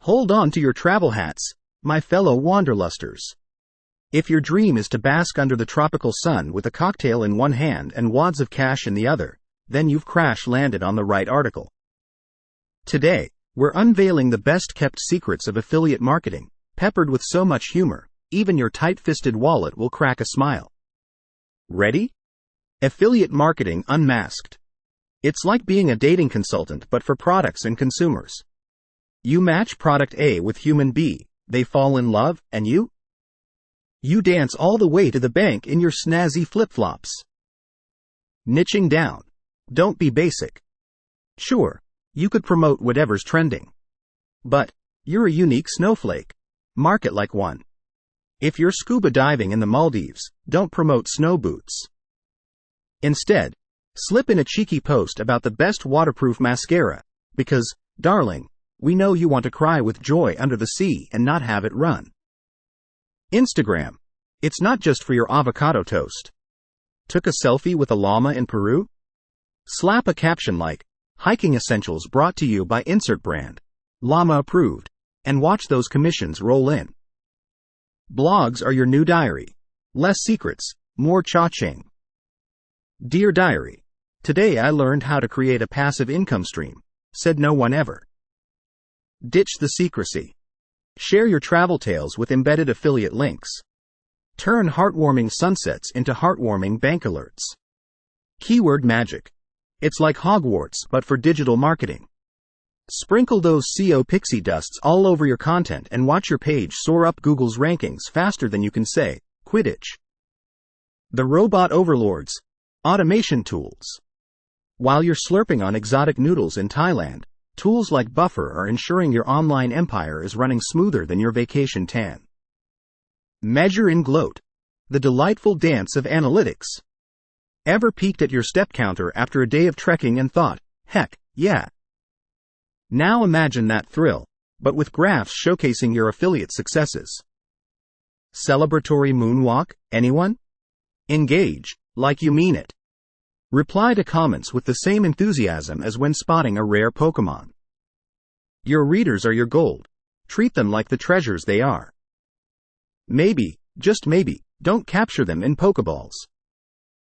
Hold on to your travel hats, my fellow wanderlusters. If your dream is to bask under the tropical sun with a cocktail in one hand and wads of cash in the other, then you've crash-landed on the right article. Today, we're unveiling the best-kept secrets of affiliate marketing, peppered with so much humor, even your tight-fisted wallet will crack a smile. Ready? Affiliate marketing unmasked. It's like being a dating consultant but for products and consumers. You match product A with human B, they fall in love, and you dance all the way to the bank in your snazzy flip-flops. Niching down. Don't be basic. Sure, you could promote whatever's trending. But you're a unique snowflake. Market like one. If you're scuba diving in the Maldives, don't promote snow boots. Instead, slip in a cheeky post about the best waterproof mascara, because, darling, we know you want to cry with joy under the sea and not have it run. Instagram. It's not just for your avocado toast. Took a selfie with a llama in Peru? Slap a caption like, hiking essentials brought to you by insert brand, llama approved, and watch those commissions roll in. Blogs are your new diary. Less secrets, more cha-ching. Dear Diary, today I learned how to create a passive income stream, said no one ever. Ditch the secrecy. Share your travel tales with embedded affiliate links. Turn heartwarming sunsets into heartwarming bank alerts. Keyword magic. It's like Hogwarts but for digital marketing. Sprinkle those CO pixie dusts all over your content and watch your page soar up Google's rankings faster than you can say, Quidditch. The robot overlords. Automation tools. While you're slurping on exotic noodles in Thailand, tools like Buffer are ensuring your online empire is running smoother than your vacation tan. Measure and gloat. The delightful dance of analytics. Ever peeked at your step counter after a day of trekking and thought, heck, yeah. Now imagine that thrill, but with graphs showcasing your affiliate successes. Celebratory moonwalk, anyone? Engage, like you mean it. Reply to comments with the same enthusiasm as when spotting a rare Pokemon. Your readers are your gold. Treat them like the treasures they are. Maybe, just maybe, don't capture them in Pokeballs.